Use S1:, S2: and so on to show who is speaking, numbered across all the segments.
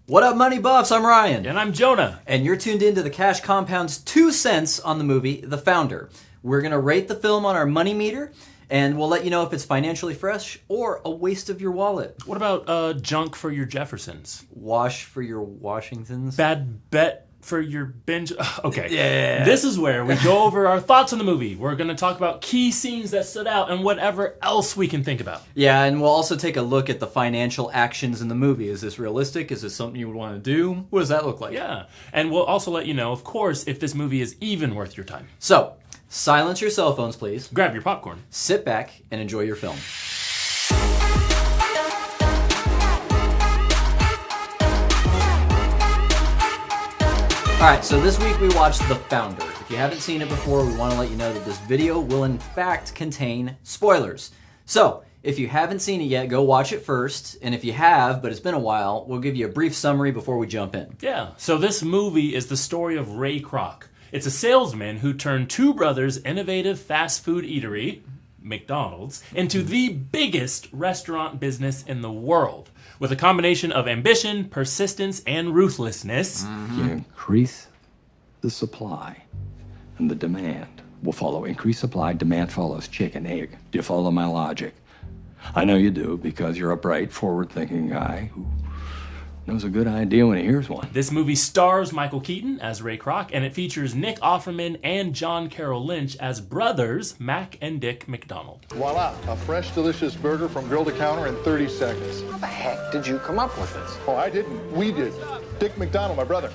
S1: What up, Money Buffs? I'm Ryan.
S2: And I'm Jonah.
S1: And you're tuned into the Cash Compound's 2 cents on the movie, The Founder. We're going to rate the film on our money meter, and we'll let you know if it's financially fresh or a waste of your wallet.
S2: What about junk for your Jeffersons?
S1: Wash for your Washingtons?
S2: Bad bet for your binge. Okay.
S1: Yeah.
S2: This is where we go over our thoughts on the movie. We're going to talk about key scenes that stood out and whatever else we can think about.
S1: Yeah, and we'll also take a look at the financial actions in the movie. Is this realistic? Is this something you would want to do? What does that look like?
S2: Yeah. And we'll also let you know, of course, if this movie is even worth your time.
S1: So, silence your cell phones, please.
S2: Grab your popcorn.
S1: Sit back and enjoy your film. All right, so this week we watched The Founder. If you haven't seen it before, we want to let you know that this video will in fact contain spoilers. So, if you haven't seen it yet, go watch it first. And if you have, but it's been a while, we'll give you a brief summary before we jump in.
S2: Yeah, so this movie is the story of Ray Kroc. It's a salesman who turned two brothers' innovative fast food eatery, McDonald's, into the biggest restaurant business in the world. With a combination of ambition, persistence, and ruthlessness.
S3: You increase the supply, and the demand will follow. Increase supply, demand follows chicken, egg. Do you follow my logic? I know you do, because you're a bright, forward-thinking guy who knows a good idea when he hears one.
S2: This movie stars Michael Keaton as Ray Kroc, and it features Nick Offerman and John Carroll Lynch as brothers Mac and Dick McDonald.
S4: Voila, a fresh, delicious burger from grill to counter in 30 seconds.
S5: How the heck did you come up with this?
S4: Oh, I didn't. We did. Dick McDonald, my brother.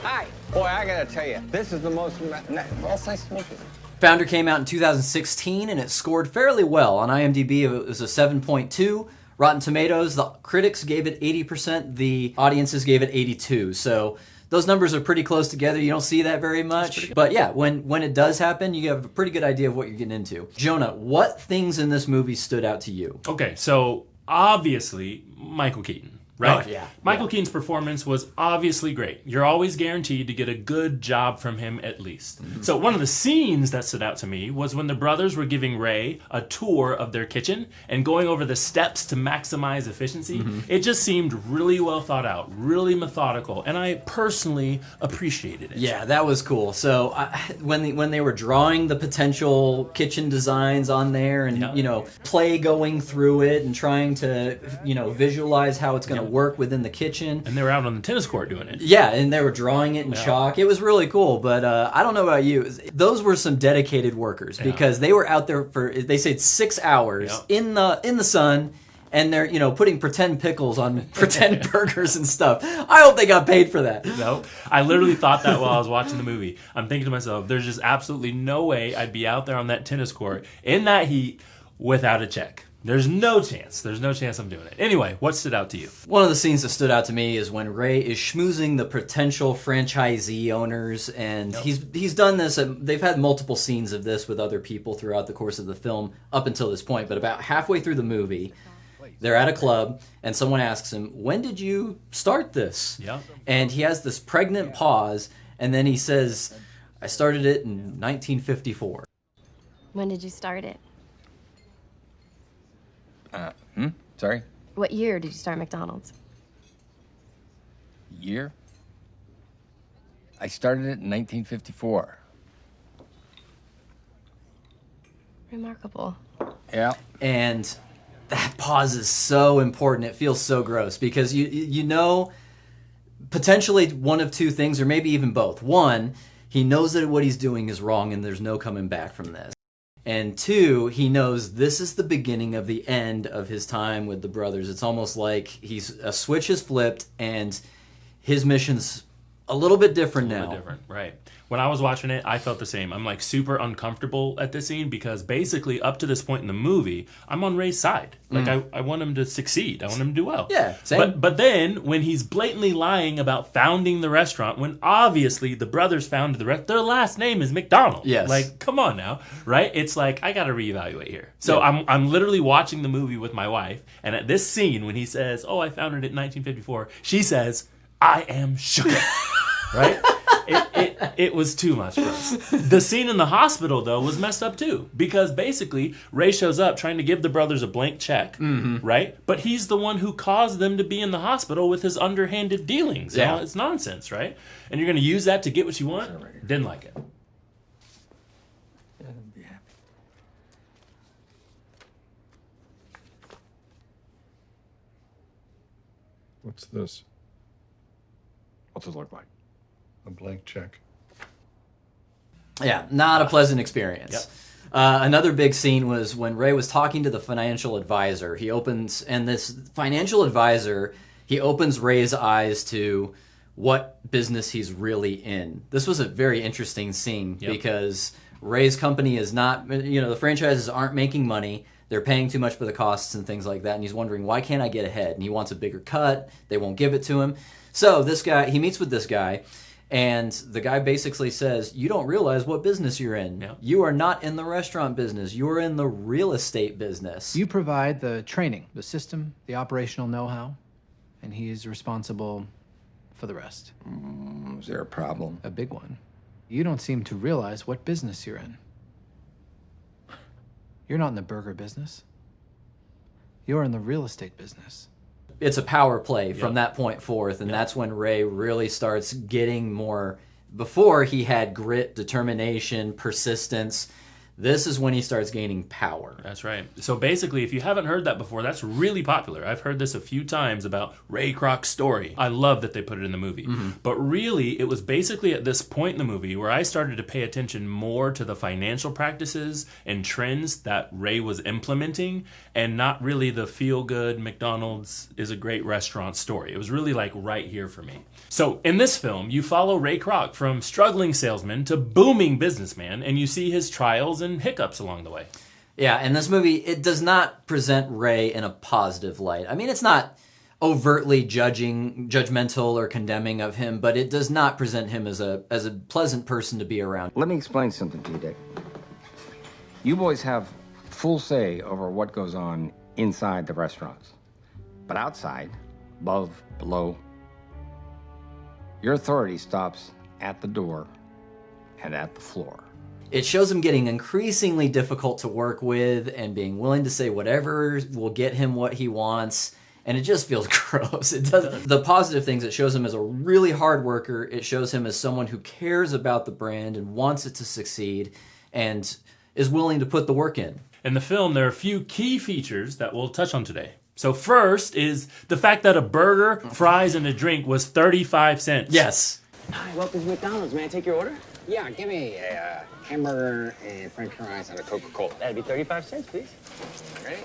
S5: Hi. Boy, I gotta tell you, this is the most... Well, it's nice to meet you.
S1: Founder came out in 2016, and it scored fairly well. On IMDb, it was a 7.2. Rotten Tomatoes, the critics gave it 80%, the audiences gave it 82%. So those numbers are pretty close together. You don't see that very much. But yeah, when it does happen, you have a pretty good idea of what you're getting into. Jonah, what things in this movie stood out to you?
S2: Okay, so obviously Michael Keaton. Right?
S1: Oh, yeah.
S2: Michael Keaton's performance was obviously great. You're always guaranteed to get a good job from him at least. Mm-hmm. So one of the scenes that stood out to me was when the brothers were giving Ray a tour of their kitchen and going over the steps to maximize efficiency. Mm-hmm. It just seemed really well thought out, really methodical, and I personally appreciated it.
S1: Yeah, that was cool. So when they were drawing the potential kitchen designs on there and, play going through it and trying to, visualize how it's going to work within the kitchen.
S2: And they were out on the tennis court doing it.
S1: Yeah, and they were drawing it in chalk. It was really cool, but I don't know about you. Those were some dedicated workers because they were out there for, they said 6 hours in the sun, and they're, putting pretend pickles on pretend burgers and stuff. I hope they got paid for that.
S2: No, I literally thought that while I was watching the movie. I'm thinking to myself, there's just absolutely no way I'd be out there on that tennis court in that heat without a check. There's no chance. There's no chance I'm doing it. Anyway, what stood out to you?
S1: One of the scenes that stood out to me is when Ray is schmoozing the potential franchisee owners, and he's done this. They've had multiple scenes of this with other people throughout the course of the film up until this point, but about halfway through the movie, they're at a club, and someone asks him, "When did you start this?"
S2: Yeah.
S1: And he has this pregnant pause, and then he says, "I started it in 1954.
S6: When did you start it?
S3: Sorry?
S6: What year did you start McDonald's?
S3: Year? I started it in 1954.
S6: Remarkable.
S3: Yeah.
S1: And that pause is so important. It feels so gross because you know potentially one of two things, or maybe even both. One, he knows that what he's doing is wrong and there's no coming back from this. And two, he knows this is the beginning of the end of his time with the brothers. It's almost like a switch has flipped and his mission's a little bit different now.
S2: A little bit different, right. When I was watching it, I felt the same. I'm like super uncomfortable at this scene because basically up to this point in the movie, I'm on Ray's side. Like I want him to succeed. I want him to do well.
S1: Yeah, same.
S2: But then when he's blatantly lying about founding the restaurant, when obviously the brothers founded the restaurant, their last name is McDonald.
S1: Yes.
S2: Like, come on now, right? It's like I got to reevaluate here. So I'm literally watching the movie with my wife, and at this scene when he says, "Oh, I founded it in 1954," she says, "I am shook." Right? It was too much for us. The scene in the hospital, though, was messed up too. Because basically, Ray shows up trying to give the brothers a blank check, right? But he's the one who caused them to be in the hospital with his underhanded dealings.
S1: Yeah.
S2: You know, it's nonsense, right? And you're going to use that to get what you want? Didn't like it.
S3: Be happy.
S4: What's this?
S3: What's it look like?
S4: A blank check.
S1: Yeah, not a pleasant experience.
S2: Yep.
S1: Another big scene was when Ray was talking to the financial advisor. He opens Ray's eyes to what business he's really in. This was a very interesting scene because Ray's company is not, the franchises aren't making money. They're paying too much for the costs and things like that. And he's wondering, why can't I get ahead? And he wants a bigger cut. They won't give it to him. So he meets with this guy. And the guy basically says, you don't realize what business you're in.
S2: Yeah.
S1: You are not in the restaurant business. You're in the real estate business.
S7: You provide the training, the system, the operational know-how, and he is responsible for the rest.
S3: Is there a problem?
S7: A big one. You don't seem to realize what business you're in. You're not in the burger business. You're in the real estate business.
S1: It's a power play from that point forth, and that's when Ray really starts getting more. Before, he had grit, determination, persistence. This is when he starts gaining power.
S2: That's right. So basically, if you haven't heard that before, that's really popular. I've heard this a few times about Ray Kroc's story. I love that they put it in the movie. But really, it was basically at this point in the movie where I started to pay attention more to the financial practices and trends that Ray was implementing, and not really the feel-good McDonald's is a great restaurant story. It was really like right here for me. So in this film, you follow Ray Kroc from struggling salesman to booming businessman, and you see his trials and hiccups along the way.
S1: Yeah, and this movie, it does not present Ray in a positive light. I mean, it's not overtly judgmental or condemning of him, but it does not present him as a pleasant person to be around.
S5: Let me explain something to you, Dick. You boys have full say over what goes on inside the restaurants. But outside, above, below, your authority stops at the door and at the floor.
S1: It shows him getting increasingly difficult to work with and being willing to say whatever will get him what he wants. And it just feels gross. It does. The positive things, it shows him as a really hard worker. It shows him as someone who cares about the brand and wants it to succeed and is willing to put the work in.
S2: In the film, there are a few key features that we'll touch on today. So first is the fact that a burger, fries, and a drink was 35 cents.
S1: Yes.
S8: Hi, welcome to McDonald's. May I take your order?
S5: Yeah, give me a hamburger and french fries and a Coca-Cola.
S8: That'd be 35 cents, please.
S5: Ready?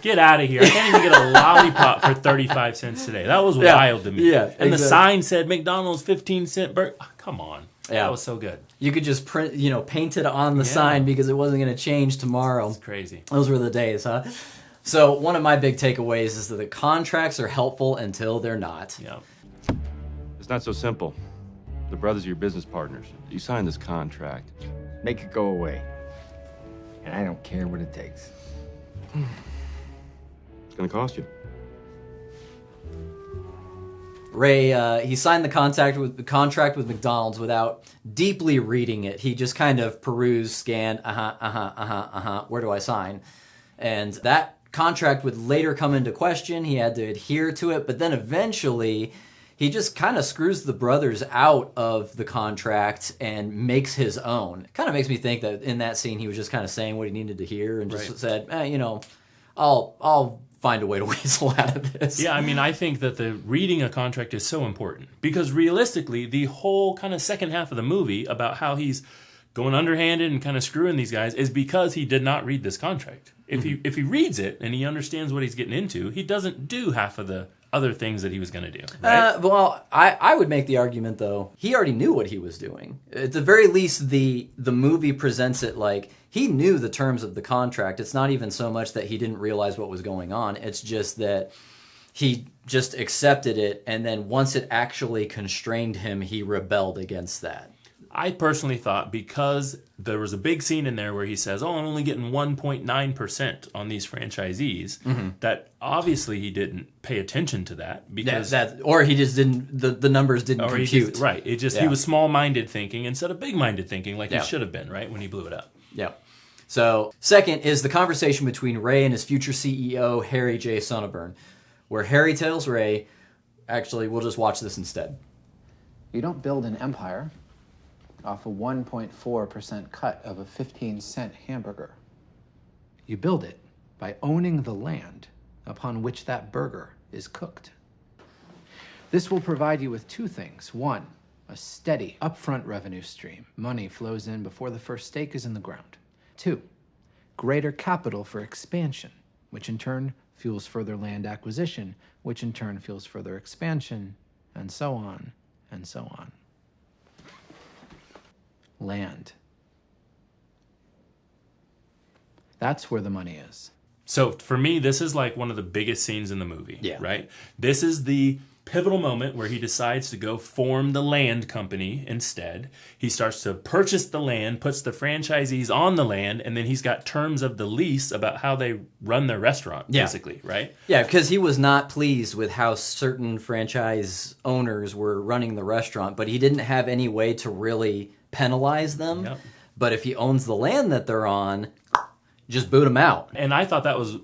S2: Get out of here. I can't even get a lollipop for 35 cents today. That was wild to me.
S1: Yeah,
S2: and
S1: exactly.
S2: the sign said McDonald's 15-cent burger. Oh, come on.
S1: Yeah.
S2: That was so good.
S1: You could just paint it on the sign because it wasn't going to change tomorrow.
S2: It's crazy.
S1: Those were the days, huh? So one of my big takeaways is that the contracts are helpful until they're not.
S2: Yeah.
S9: It's not so simple. The brothers are your business partners. You signed this contract.
S5: Make it go away. And I don't care what it takes.
S9: It's gonna cost you.
S1: Ray, he signed the contract with McDonald's without deeply reading it. He just kind of perused, scanned, where do I sign? And that contract would later come into question. He had to adhere to it, but then eventually he just kind of screws the brothers out of the contract and makes his own. Kind of makes me think that in that scene he was just kind of saying what he needed to hear and just said, I'll find a way to weasel out of this.
S2: Yeah, I mean, I think that the reading a contract is so important because realistically, the whole kind of second half of the movie about how he's going underhanded and kind of screwing these guys is because he did not read this contract. If he reads it and he understands what he's getting into, he doesn't do half of the other things that he was going to do. Right?
S1: Well, I would make the argument, though, he already knew what he was doing. At the very least, the movie presents it like he knew the terms of the contract. It's not even so much that he didn't realize what was going on. It's just that he just accepted it, and then once it actually constrained him, he rebelled against that.
S2: I personally thought because there was a big scene in there where he says, I'm only getting 1.9% on these franchisees, that obviously he didn't pay attention to that because
S1: or he just didn't, the numbers didn't compute.
S2: He was small-minded thinking instead of big-minded thinking like he should have been, right, when he blew it up.
S1: Yeah. So, second is the conversation between Ray and his future CEO, Harry J. Sonneborn, where Harry tells Ray, actually, we'll just watch this instead.
S7: You don't build an empire off a 1.4% cut of a 15-cent hamburger. You build it by owning the land upon which that burger is cooked. This will provide you with two things. One, a steady, upfront revenue stream. Money flows in before the first stake is in the ground. Two, greater capital for expansion, which in turn fuels further land acquisition, which in turn fuels further expansion, and so on, and so on. Land. That's where the money is.
S2: So for me, this is like one of the biggest scenes in the movie,
S1: Yeah.
S2: right? This is the pivotal moment where he decides to go form the land company instead. He starts to purchase the land, puts the franchisees on the land, and then he's got terms of the lease about how they run their restaurant, basically, right?
S1: Yeah, because he was not pleased with how certain franchise owners were running the restaurant, but he didn't have any way to really penalize them.
S2: Yep.
S1: But if he owns the land that they're on, just boot him out.
S2: And I thought that was,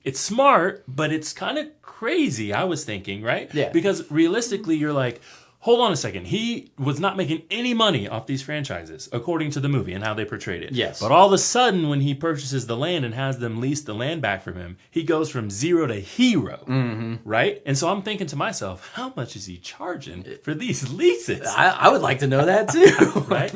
S2: it's smart, but it's kind of crazy, I was thinking, right?
S1: Yeah.
S2: Because realistically, you're like, hold on a second. He was not making any money off these franchises, according to the movie and how they portrayed it.
S1: Yes.
S2: But all of a sudden, when he purchases the land and has them lease the land back from him, he goes from zero to hero, right? And so I'm thinking to myself, how much is he charging for these leases?
S1: I would like to know that too.
S2: Right?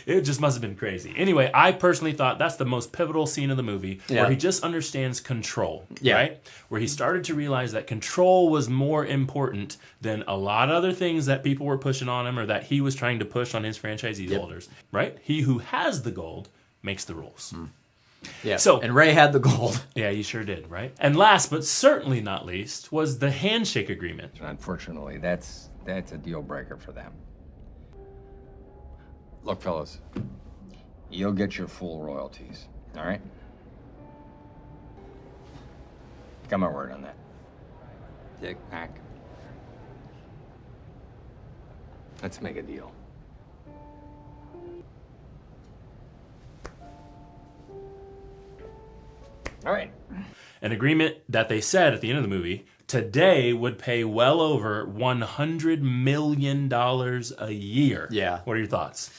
S2: It just must have been crazy. Anyway, I personally thought that's the most pivotal scene of the movie where he just understands control, right? Where he started to realize that control was more important than a lot of other things that people were pushing on him or that he was trying to push on his franchisee holders, right? He who has the gold makes the rules.
S1: Yeah.
S2: So,
S1: and Ray had the gold.
S2: Yeah, he sure did, right? And last but certainly not least was the handshake agreement.
S5: Unfortunately, that's a deal breaker for them. Look, fellas, you'll get your full royalties, all right? Got my word on that. Dick, Mac. Let's make a deal. All right.
S2: An agreement that they said at the end of the movie today would pay well over $100 million a year.
S1: Yeah.
S2: What are your thoughts?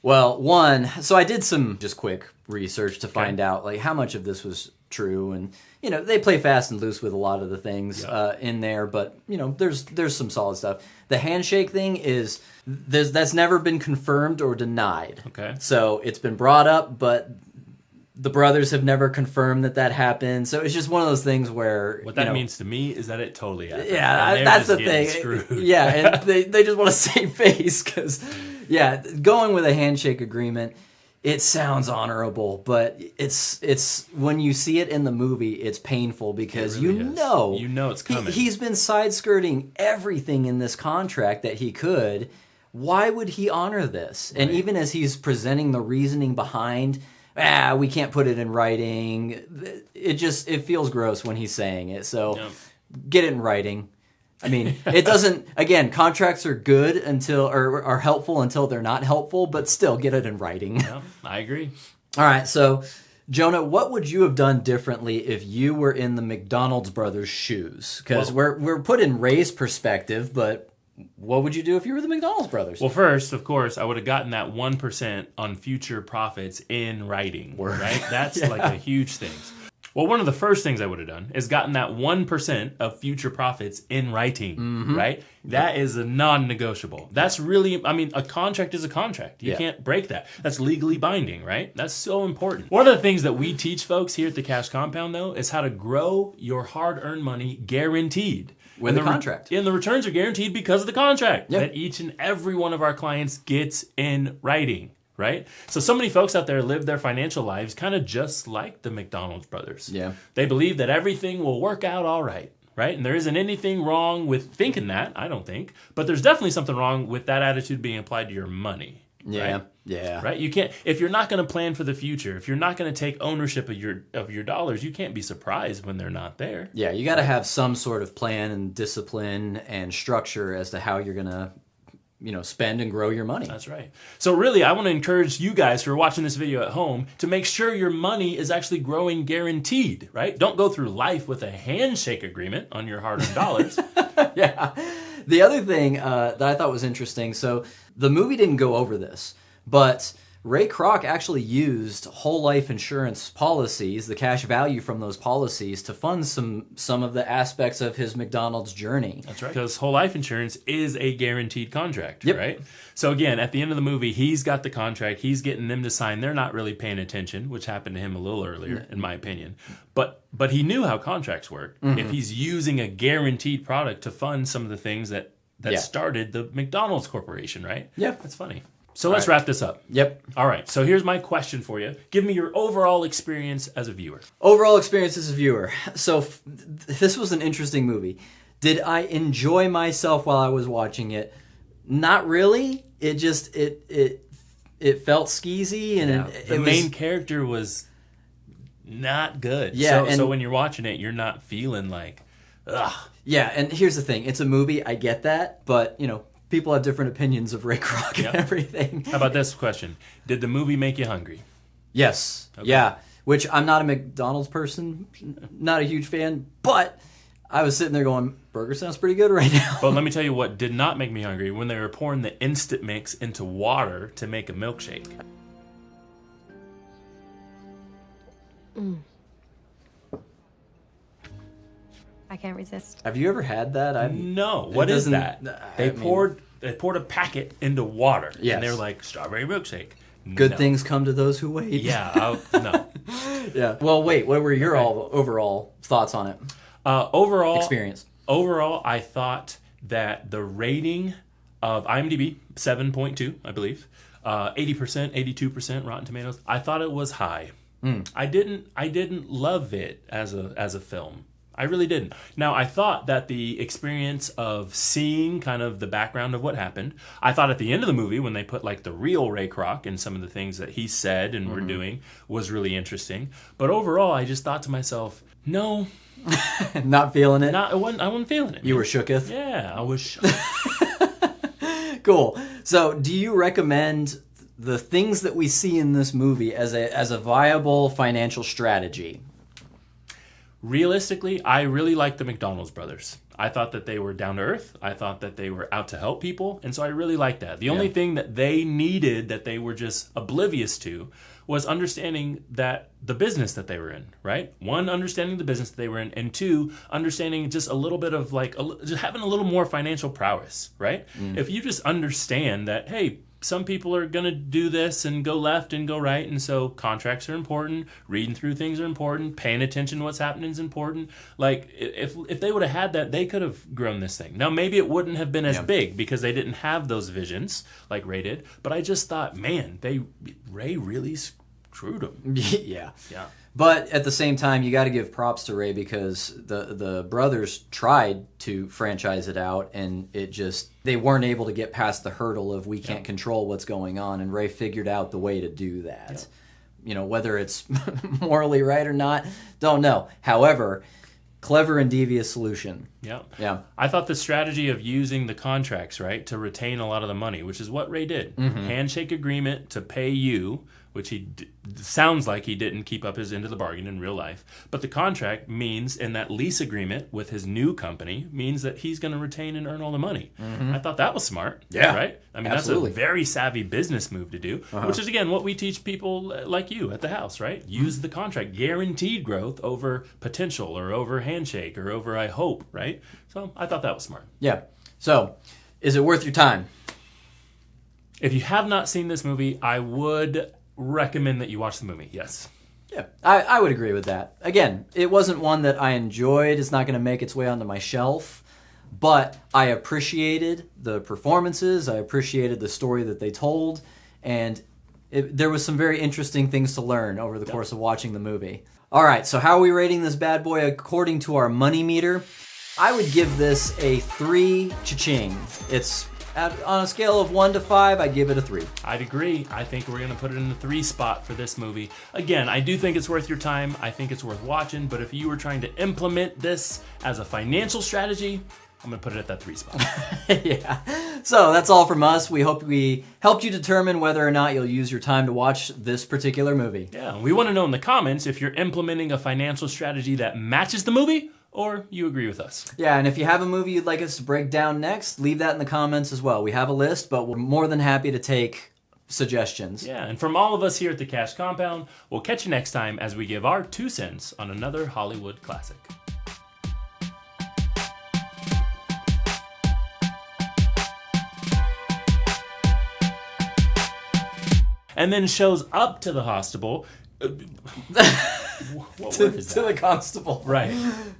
S1: Well, one, so I did some just quick research to find out like how much of this was true, and you know they play fast and loose with a lot of the things in there, but you know there's some solid stuff. The handshake thing is that's never been confirmed or denied.
S2: Okay,
S1: so it's been brought up, but the brothers have never confirmed that happened. So it's just one of those things where
S2: what that means to me is that it totally happened.
S1: Yeah, that's the thing.
S2: Screwed.
S1: Yeah, and they just want to save face because going with a handshake agreement, it sounds honorable, but it's when you see it in the movie, it's painful because
S2: it really you know it's coming.
S1: He's been side skirting everything in this contract that he could. Why would he honor this? Right. And even as he's presenting the reasoning behind, we can't put it in writing. It feels gross when he's saying it. So get it in writing. I mean, it doesn't, again, contracts are good until, or are helpful until they're not helpful, but still get it in writing.
S2: Yeah, I agree.
S1: All right. So, Jonah, what would you have done differently if you were in the McDonald's brothers' shoes? Because we're put in Ray's perspective, but what would you do if you were the McDonald's brothers?
S2: Well, first, of course, I would have gotten that 1% on future profits in writing, right? That's like a huge thing. Well, one of the first things I would have done is gotten that 1% of future profits in writing, right? That is a non-negotiable. That's really, I mean, a contract is a contract. You can't break that. That's legally binding, right? That's so important. One of the things that we teach folks here at the Cash Compound, though, is how to grow your hard-earned money guaranteed.
S1: With the contract.
S2: And the returns are guaranteed because of the contract that each and every one of our clients gets in writing. Right? So many folks out there live their financial lives kind of just like the McDonald's brothers.
S1: Yeah.
S2: They believe that everything will work out all right, right? And there isn't anything wrong with thinking that, I don't think. But there's definitely something wrong with that attitude being applied to your money.
S1: Yeah,
S2: right?
S1: yeah.
S2: Right? You can't, if you're not going to plan for the future, if you're not going to take ownership of your dollars, you can't be surprised when they're not there.
S1: Yeah, you got to have some sort of plan and discipline and structure as to how you're going to, spend and grow your money.
S2: That's right. So really, I want to encourage you guys who are watching this video at home to make sure your money is actually growing guaranteed, right? Don't go through life with a handshake agreement on your hard-earned dollars.
S1: Yeah. The other thing that I thought was interesting, so the movie didn't go over this, but Ray Kroc actually used whole life insurance policies, the cash value from those policies, to fund some of the aspects of his McDonald's journey.
S2: That's right. Because whole life insurance is a guaranteed contract,
S1: Yep.
S2: right? So again, at the end of the movie, he's got the contract. He's getting them to sign. They're not really paying attention, which happened to him a little earlier, in my opinion. But he knew how contracts work. If he's using a guaranteed product to fund some of the things that started the McDonald's corporation, right?
S1: Yeah.
S2: That's funny. So let's wrap this up.
S1: Yep.
S2: All right. So here's my question for you. Give me your overall experience as a viewer.
S1: Overall experience as a viewer. So this was an interesting movie. Did I enjoy myself while I was watching it? Not really. It just it felt skeezy, and
S2: The main character was not good.
S1: Yeah,
S2: so when you're watching it, you're not feeling like, ugh.
S1: Yeah, and here's the thing. It's a movie. I get that, but people have different opinions of Ray Kroc and everything.
S2: How about this question? Did the movie make you hungry?
S1: Yes. Okay. Yeah. Which I'm not a McDonald's person, not a huge fan, but I was sitting there going, burger sounds pretty good right now.
S2: But let me tell you what did not make me hungry, when they were pouring the instant mix into water to make a milkshake.
S6: I can't resist.
S1: Have you ever had that?
S2: No. What is that? They poured a packet into water.
S1: Yes.
S2: And they were like, strawberry milkshake.
S1: Good
S2: No.
S1: things come to those who wait.
S2: Yeah. No.
S1: Yeah. Well, wait. What were your overall thoughts on it?
S2: Overall, I thought that the rating of IMDb, 7.2, I believe, 80%, 82% Rotten Tomatoes. I thought it was high. I didn't love it as a film. I really didn't. Now, I thought that the experience of seeing kind of the background of what happened, I thought at the end of the movie, when they put like the real Ray Kroc and some of the things that he said and were doing, was really interesting. But overall, I just thought to myself, no.
S1: Not feeling it?
S2: I wasn't feeling it.
S1: You were shooketh?
S2: Yeah, I was shook.
S1: Cool. So, do you recommend the things that we see in this movie as a viable financial strategy?
S2: Realistically, I really liked the McDonald's brothers. I thought that they were down to earth. I thought that they were out to help people. And so I really liked that. The only thing that they needed, that they were just oblivious to, was understanding that the business that they were in, right? One, understanding the business that they were in, and two, understanding just a little bit of just having a little more financial prowess, right? If you just understand that, hey, some people are going to do this and go left and go right, and so contracts are important, reading through things are important, paying attention to what's happening is important. Like, if they would have had that, they could have grown this thing. Now, maybe it wouldn't have been as big because they didn't have those visions like Ray did, but I just thought, man, Ray really screwed them.
S1: Yeah.
S2: Yeah.
S1: But at the same time, you got to give props to Ray, because the brothers tried to franchise it out, and they weren't able to get past the hurdle of we can't control what's going on, and Ray figured out the way to do that. Whether it's morally right or not, don't know. However, clever and devious solution.
S2: Yeah. I thought the strategy of using the contracts, right, to retain a lot of the money, which is what Ray did. Handshake agreement to pay you, which sounds like he didn't keep up his end of the bargain in real life. But the contract means, in that lease agreement with his new company, means that he's going to retain and earn all the money. I thought that was smart.
S1: Yeah.
S2: Right? I mean,
S1: Absolutely.
S2: that's a very savvy business move to do, which is, again, what we teach people like you at the house, right? Use the contract. Guaranteed growth over potential, or over handshake, or over I hope, right? So I thought that was smart.
S1: Yeah. So, is it worth your time?
S2: If you have not seen this movie, I would recommend that you watch the movie. Yes.
S1: Yeah, I would agree with that. Again, it wasn't one that I enjoyed. It's not going to make its way onto my shelf. But I appreciated the performances. I appreciated the story that they told. And there was some very interesting things to learn over the course of watching the movie. All right, so how are we rating this bad boy according to our money meter? I would give this a 3 cha-ching. It's on a scale of 1 to 5, I'd give it a 3.
S2: I'd agree. I think we're going to put it in the 3 spot for this movie. Again, I do think it's worth your time. I think it's worth watching. But if you were trying to implement this as a financial strategy, I'm going to put it at that 3 spot.
S1: Yeah. So that's all from us. We hope we helped you determine whether or not you'll use your time to watch this particular movie.
S2: Yeah, we want to know in the comments if you're implementing a financial strategy that matches the movie or you agree with us.
S1: Yeah, and if you have a movie you'd like us to break down next, leave that in the comments as well. We have a list, but we're more than happy to take suggestions.
S2: Yeah, and from all of us here at the Cash Compound, we'll catch you next time as we give our 2 cents on another Hollywood classic. And then shows up to the hospital. What word is that?
S1: To the constable.
S2: Right.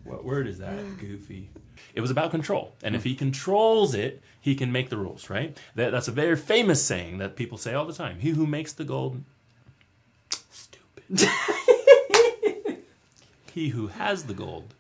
S2: What word is that? Goofy. It was about control. And if he controls it, he can make the rules, right? That's a very famous saying that people say all the time. He who makes the gold... Stupid. He who has the gold